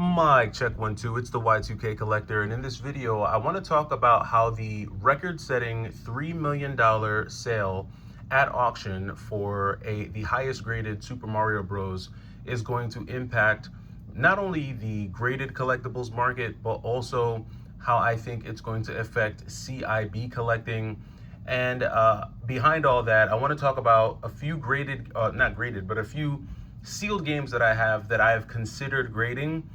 Mic check 1 2, it's the Y2K collector, and in this video I want to talk about how the record-setting $3 million sale at auction for the highest graded Super Mario Bros. Is going to impact not only the graded collectibles market, but also how I think it's going to affect CIB collecting. And behind all that, I want to talk about a few graded, not graded, but a few sealed games that I have that I've considered grading.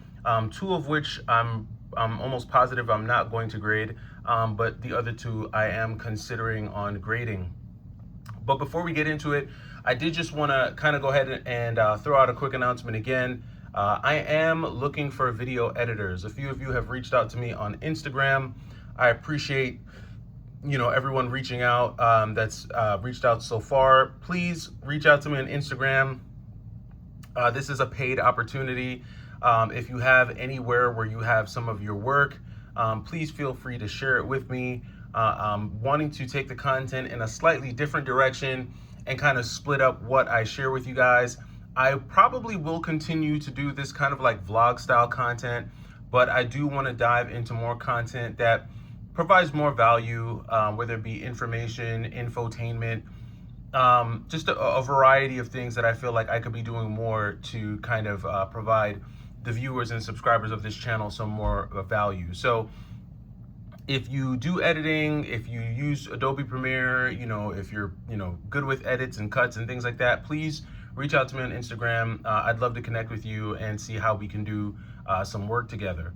Two of which I'm almost positive I'm not going to grade, but the other two I am considering on grading. But before we get into it, I did just want to kind of go ahead and throw out a quick announcement again. I am looking for video editors. A few of you have reached out to me on Instagram. I appreciate everyone reaching out that's reached out so far. Please reach out to me on Instagram. This is a paid opportunity. If you have anywhere where you have some of your work, please feel free to share it with me. I'm wanting to take the content in a slightly different direction and kind of split up what I share with you guys. I probably will continue to do this kind of like vlog style content, but I do want to dive into more content that provides more value, whether it be information, infotainment, just a variety of things that I feel like I could be doing more to kind of provide the viewers and subscribers of this channel some more value. So if you do editing, if you use Adobe Premiere, if you're, good with edits and cuts and things like that, please reach out to me on Instagram. I'd love to connect with you and see how we can do some work together.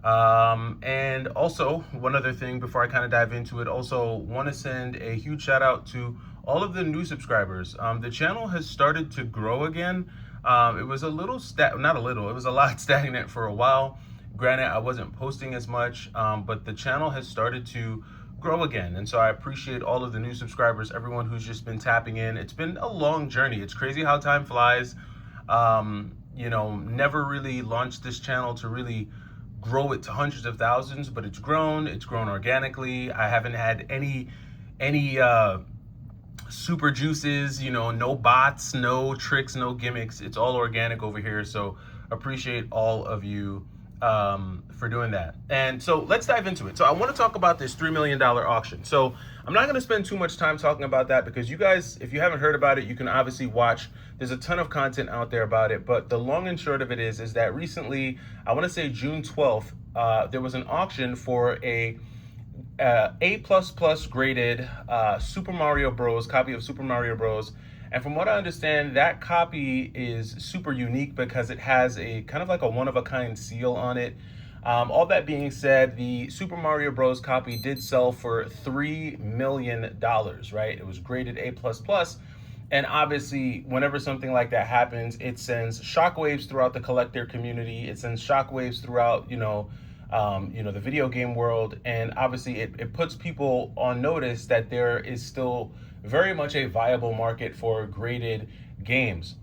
And also, one other thing before I kind of dive into it, also want to send a huge shout out to all of the new subscribers. The channel has started to grow again. It was a little, not a little, it was a lot stagnant for a while. Granted, I wasn't posting as much, but the channel has started to grow again. And so I appreciate all of the new subscribers, everyone who's just been tapping in. It's been a long journey. It's crazy how time flies. Never really launched this channel to really grow it to hundreds of thousands, but it's grown organically. I haven't had any super juices, no bots, no tricks, no gimmicks. It's all organic over here. So appreciate all of you for doing that. And so let's dive into it. So I want to talk about this $3 million auction. So I'm not going to spend too much time talking about that because you guys, if you haven't heard about it, you can obviously watch. There's a ton of content out there about it. But the long and short of it is that recently, I want to say June 12th, there was an auction for A++ graded Super Mario Bros. Copy of Super Mario Bros. And from what I understand, that copy is super unique because it has a kind of like a one-of-a-kind seal on it. All that being said, the Super Mario Bros. Copy did sell for $3 million, right? It was graded A++. And obviously, whenever something like that happens, it sends shockwaves throughout the collector community. It sends shockwaves throughout, the video game world. And obviously, it puts people on notice that there is still very much a viable market for graded games.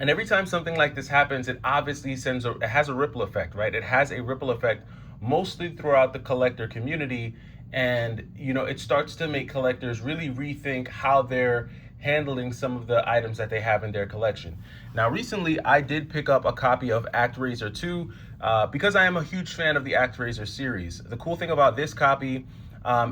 And every time something like this happens, it obviously it has a ripple effect, right? It has a ripple effect mostly throughout the collector community. And, it starts to make collectors really rethink how they're handling some of the items that they have in their collection. Now, recently, I did pick up a copy of ActRaiser 2 because I am a huge fan of the ActRaiser series. The cool thing about this copy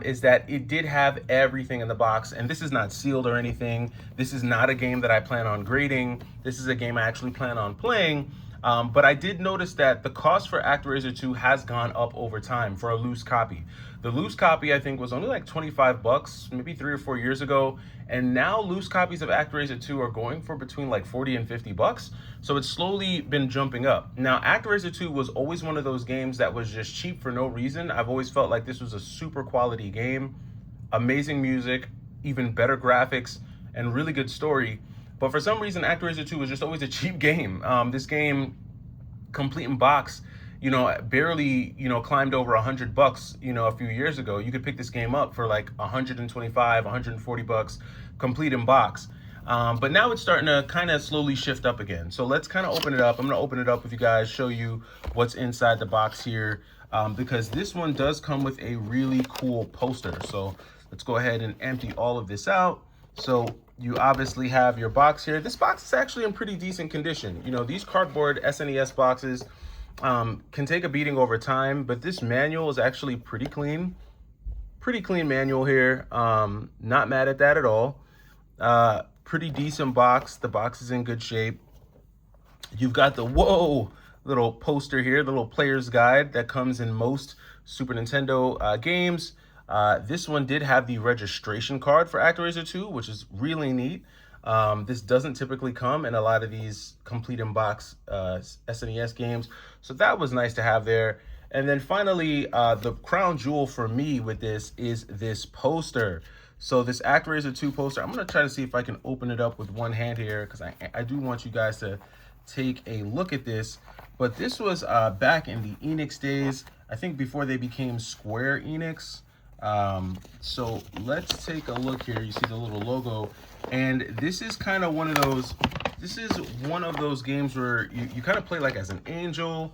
is that it did have everything in the box, and this is not sealed or anything. This is not a game that I plan on grading. This is a game I actually plan on playing. But I did notice that the cost for ActRaiser 2 has gone up over time for a loose copy. The loose copy, I think, was only like 25 bucks, maybe 3 or 4 years ago. And now loose copies of ActRaiser 2 are going for between like 40 and 50 bucks. So it's slowly been jumping up. Now, ActRaiser 2 was always one of those games that was just cheap for no reason. I've always felt like this was a super quality game, amazing music, even better graphics, and really good story. But for some reason, ActRaiser 2 was just always a cheap game. This game, complete in box, barely, climbed over 100 bucks, a few years ago. You could pick this game up for like 125, 140 bucks, complete in box. But now it's starting to kind of slowly shift up again. So let's kind of open it up. I'm going to open it up with you guys, show you what's inside the box here, because this one does come with a really cool poster. So let's go ahead and empty all of this out. So you obviously have your box here. This box is actually in pretty decent condition. These cardboard SNES boxes, can take a beating over time, but this manual is actually pretty clean. Pretty clean manual here. Not mad at that at all. Pretty decent box. The box is in good shape. You've got the little poster here, the little player's guide that comes in most Super Nintendo games. This one did have the registration card for ActRaiser 2, which is really neat. This doesn't typically come in a lot of these complete in box SNES games, so that was nice to have there. And then finally, the crown jewel for me with this is this poster. So this ActRaiser 2 poster, I'm gonna try to see if I can open it up with one hand here, because I do want you guys to take a look at this. But this was back in the Enix days, I think before they became Square Enix. So let's take a look here. You see the little logo, and this is kind of one of those, games where you kind of play like as an angel,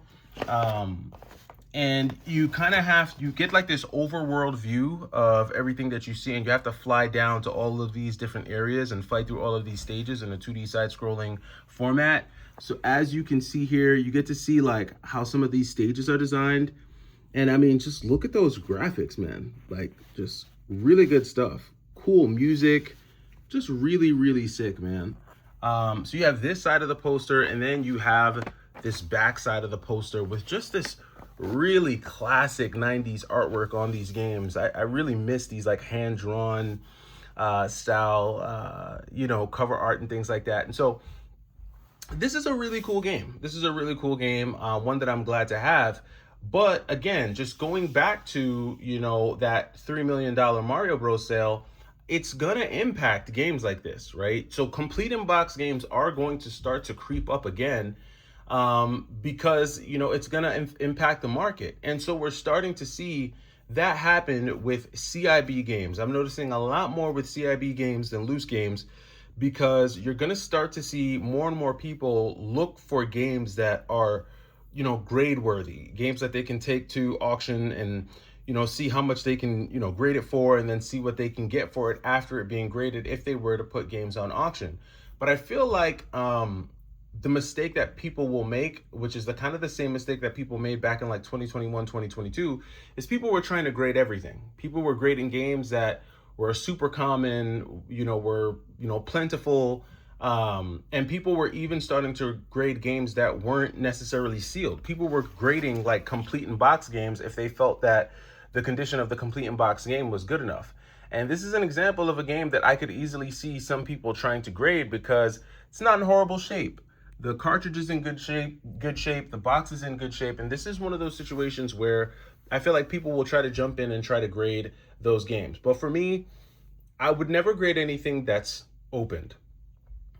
and you kind of you get like this overworld view of everything that you see, and you have to fly down to all of these different areas and fight through all of these stages in a 2D side-scrolling format. So as you can see here, you get to see like how some of these stages are designed. And I mean, just look at those graphics, man. Like, just really good stuff. Cool music, just really, really sick, man. So you have this side of the poster, and then you have this back side of the poster with just this really classic 90s artwork on these games. I really miss these like hand-drawn style, cover art and things like that. And so this is a really cool game. This is a really cool game, one that I'm glad to have. But again, just going back to, that $3 million Mario Bros. Sale, it's going to impact games like this, right? So complete in-box games are going to start to creep up again, because, it's going to impact the market. And so we're starting to see that happen with CIB games. I'm noticing a lot more with CIB games than loose games, because you're going to start to see more and more people look for games that are, grade worthy, games that they can take to auction and, see how much they can, grade it for, and then see what they can get for it after it being graded if they were to put games on auction. But I feel like the mistake that people will make, which is the same mistake that people made back in like 2021, 2022, is people were trying to grade everything. People were grading games that were super common, were, plentiful, and people were even starting to grade games that weren't necessarily sealed. People were grading like complete in box games if they felt that the condition of the complete in box game was good enough. And this is an example of a game that I could easily see some people trying to grade because it's not in horrible shape. The cartridge is in good shape, the box is in good shape, and this is one of those situations where I feel like people will try to jump in and try to grade those games. But for me, I would never grade anything that's opened.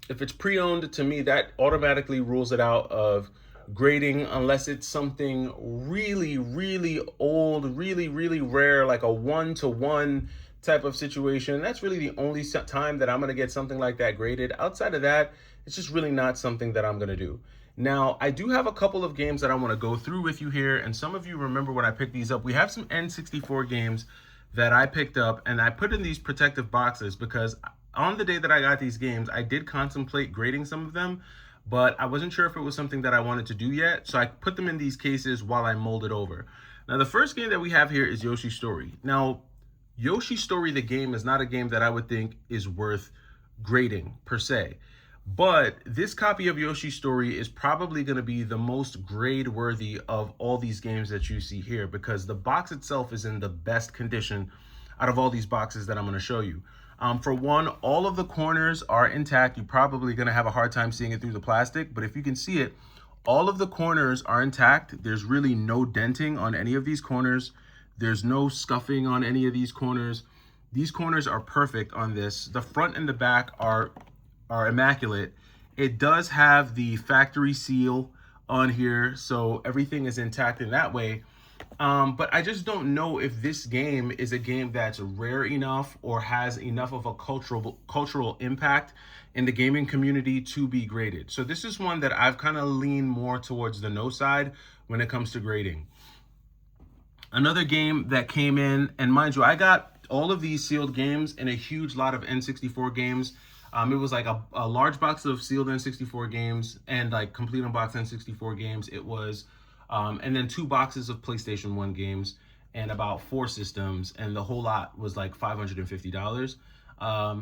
If it's pre-owned, to me, that automatically rules it out of grading, unless it's something really, really old, really, really rare, like a 1-to-1 type of situation. That's really the only time that I'm going to get something like that graded. Outside of that, it's just really not something that I'm going to do. Now, I do have a couple of games that I want to go through with you here, and some of you remember when I picked these up. We have some N64 games that I picked up, and I put in these protective boxes because on the day that I got these games, I did contemplate grading some of them, but I wasn't sure if it was something that I wanted to do yet, so I put them in these cases while I molded over. Now, the first game that we have here is Yoshi's Story. Now, Yoshi's Story, the game, is not a game that I would think is worth grading, per se. But this copy of Yoshi's Story is probably going to be the most grade-worthy of all these games that you see here, because the box itself is in the best condition out of all these boxes that I'm going to show you. For one, all of the corners are intact. You're probably going to have a hard time seeing it through the plastic, but if you can see it, all of the corners are intact. There's really no denting on any of these corners. There's no scuffing on any of these corners. These corners are perfect on this. The front and the back are immaculate. It does have the factory seal on here, so everything is intact in that way. But I just don't know if this game is a game that's rare enough or has enough of a cultural impact in the gaming community to be graded. So this is one that I've kind of leaned more towards the no side when it comes to grading. Another game that came in, and mind you, I got all of these sealed games in a huge lot of N64 games. It was like a large box of sealed N64 games and like complete unboxed N64 games. It was and then 2 boxes of PlayStation 1 games, and about 4 systems, and the whole lot was like $550.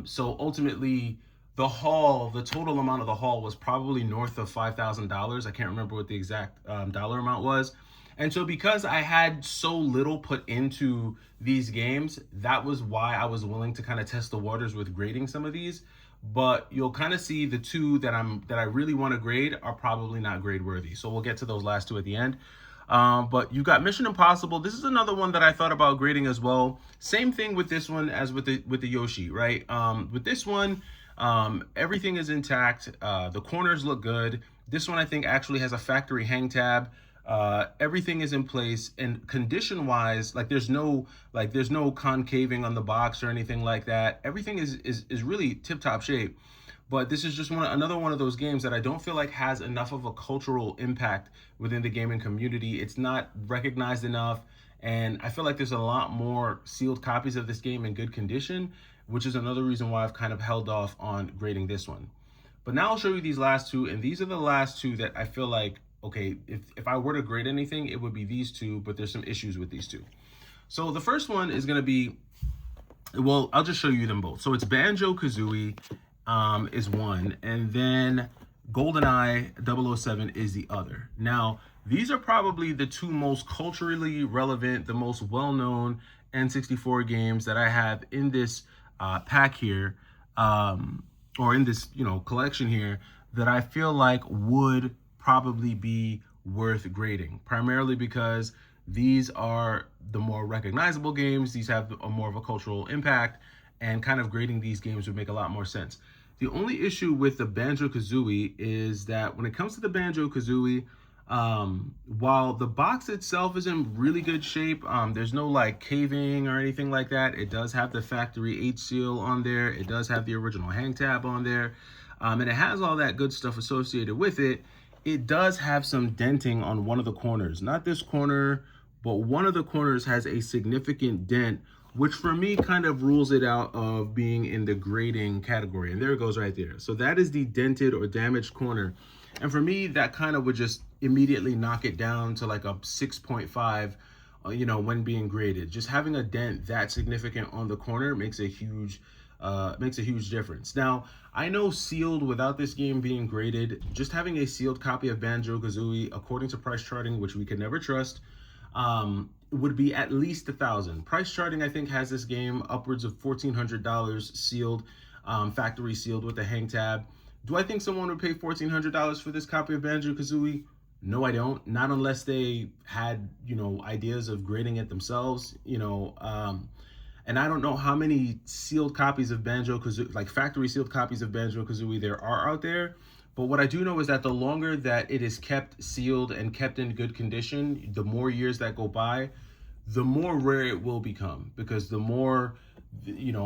So ultimately, the total amount of the haul was probably north of $5,000. I can't remember what the exact dollar amount was. And so, because I had so little put into these games, that was why I was willing to kind of test the waters with grading some of these. But you'll kind of see the two that I really want to grade are probably not grade worthy. So we'll get to those last two at the end. But you got Mission Impossible. This is another one that I thought about grading as well. Same thing with this one as with the Yoshi, right? With this one, everything is intact. The corners look good. This one I think actually has a factory hang tab. Everything is in place, and condition wise, like there's no concaving on the box or anything like that. Everything is really tip top shape. But this is just another one of those games that I don't feel like has enough of a cultural impact within the gaming community. It's not recognized enough, and I feel like there's a lot more sealed copies of this game in good condition, which is another reason why I've kind of held off on grading this one. But now I'll show you these last two, and these are the last two that I feel like, okay, if I were to grade anything, it would be these two, but there's some issues with these two. So the first one is going to be, well, I'll just show you them both. So it's Banjo-Kazooie is one, and then GoldenEye 007 is the other. Now, these are probably the two most culturally relevant, the most well-known N64 games that I have in this pack here, or in this collection here, that I feel like would probably be worth grading, primarily because these are the more recognizable games. These have a more of a cultural impact, and kind of grading these games would make a lot more sense. The only issue with the Banjo-Kazooie is that when it comes to the Banjo-Kazooie, while the box itself is in really good shape, there's no like caving or anything like that. It does have the factory H seal on there. It does have the original hang tab on there. And it has all that good stuff associated with it. It does have some denting on one of the corners. Not this corner, but one of the corners has a significant dent, which for me kind of rules it out of being in the grading category. And there it goes right there. So that is the dented or damaged corner. And for me, that kind of would just immediately knock it down to like a 6.5, when being graded. Just having a dent that significant on the corner makes a huge difference. Now, I know sealed, without this game being graded, just having a sealed copy of Banjo-Kazooie, according to price charting, which we could never trust, would be at least $1,000. Price charting, I think, has this game upwards of $1,400 sealed, factory sealed with a hang tab. Do I think someone would pay $1,400 for this copy of Banjo-Kazooie? No, I don't. Not unless they had, ideas of grading it themselves, and I don't know how many sealed copies of Banjo-Kazooie, like factory sealed copies of Banjo-Kazooie there are out there. But what I do know is that the longer that it is kept sealed and kept in good condition, the more years that go by, the more rare it will become, because the more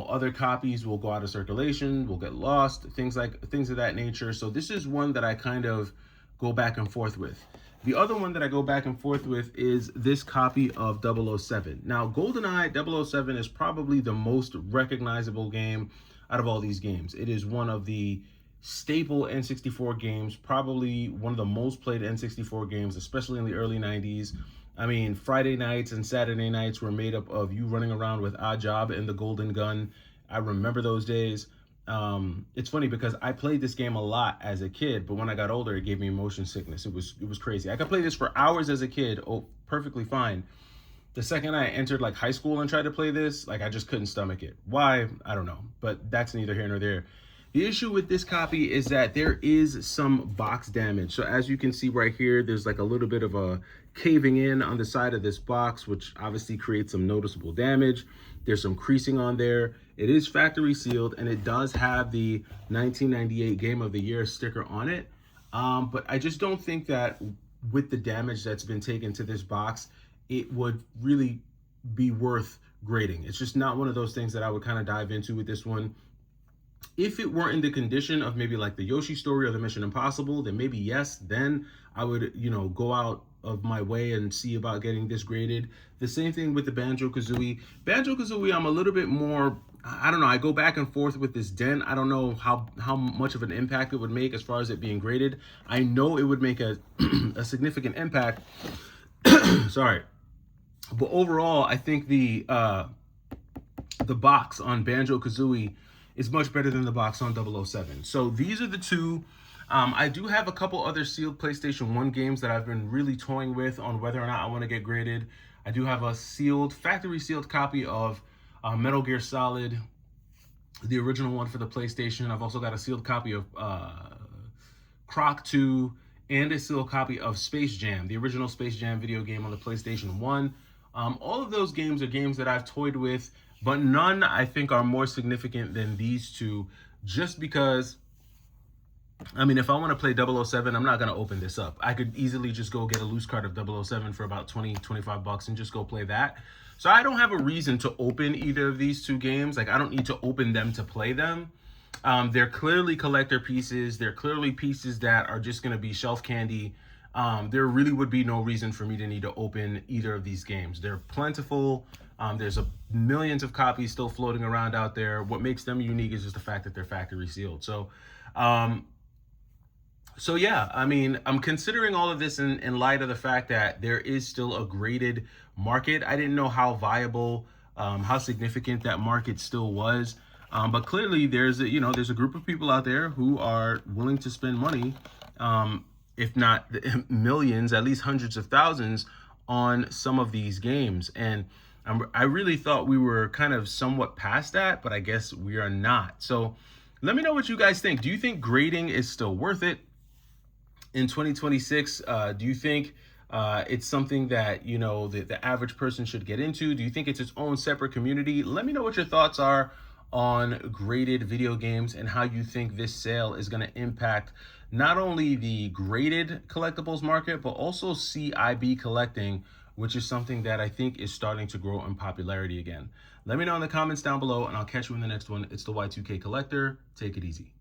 other copies will go out of circulation, will get lost, things of that nature. So this is one that I kind of go back and forth with. The other one that I go back and forth with is this copy of 007. Now, GoldenEye 007 is probably the most recognizable game out of all these games. It is one of the staple N64 games, probably one of the most played N64 games, especially in the early 90s. I mean, Friday nights and Saturday nights were made up of you running around with Oddjob and the Golden Gun. I remember those days. It's funny because I played this game a lot as a kid, but when I got older, it gave me motion sickness. It was crazy. I could play this for hours as a kid, perfectly fine. The second I entered like high school and tried to play this, like I just couldn't stomach it. Why? I don't know, but that's neither here nor there. The issue with this copy is that there is some box damage. So as you can see right here, there's like a little bit of a caving in on the side of this box, which obviously creates some noticeable damage. There's some creasing on there. It is factory sealed, and it does have the 1998 Game of the Year sticker on it. But I just don't think that with the damage that's been taken to this box, it would really be worth grading. It's just not one of those things that I would kind of dive into with this one. If it were in the condition of maybe like the Yoshi story or the Mission Impossible, then maybe yes, then I would, go out of my way and see about getting this graded. The same thing with the Banjo-Kazooie. Banjo-Kazooie, I'm a little bit more, I don't know, I go back and forth with this dent. I don't know how much of an impact it would make as far as it being graded. I know it would make a, a significant impact Sorry. But overall, I think the box on Banjo-Kazooie is much better than the box on 007. So these are the two. I do have a couple other sealed PlayStation 1 games that I've been really toying with on whether or not I want to get graded. I do have a factory sealed copy of Metal Gear Solid, the original one for the PlayStation. I've also got a sealed copy of Croc 2 and a sealed copy of Space Jam, the original Space Jam video game on the PlayStation 1. All of those games are games that I've toyed with, but none I think are more significant than these two, just because, I mean, if I want to play 007, I'm not going to open this up. I could easily just go get a loose card of 007 for about 20, 25 bucks and just go play that. So I don't have a reason to open either of these two games. Like, I don't need to open them to play them. They're clearly collector pieces. They're clearly pieces that are just going to be shelf candy. There really would be no reason for me to need to open either of these games. They're plentiful. There's millions of copies still floating around out there. What makes them unique is just the fact that they're factory sealed. So yeah, I mean, I'm considering all of this in light of the fact that there is still a graded market. I didn't know how viable, how significant that market still was. But clearly there's a group of people out there who are willing to spend money, if not millions, at least hundreds of thousands on some of these games. And I really thought we were kind of somewhat past that, but I guess we are not. So let me know what you guys think. Do you think grading is still worth it in 2026? Do you think it's something that, the average person should get into? Do you think it's its own separate community? Let me know what your thoughts are on graded video games and how you think this sale is going to impact not only the graded collectibles market, but also CIB collecting, which is something that I think is starting to grow in popularity again. Let me know in the comments down below, and I'll catch you in the next one. It's the Y2K Collector. Take it easy.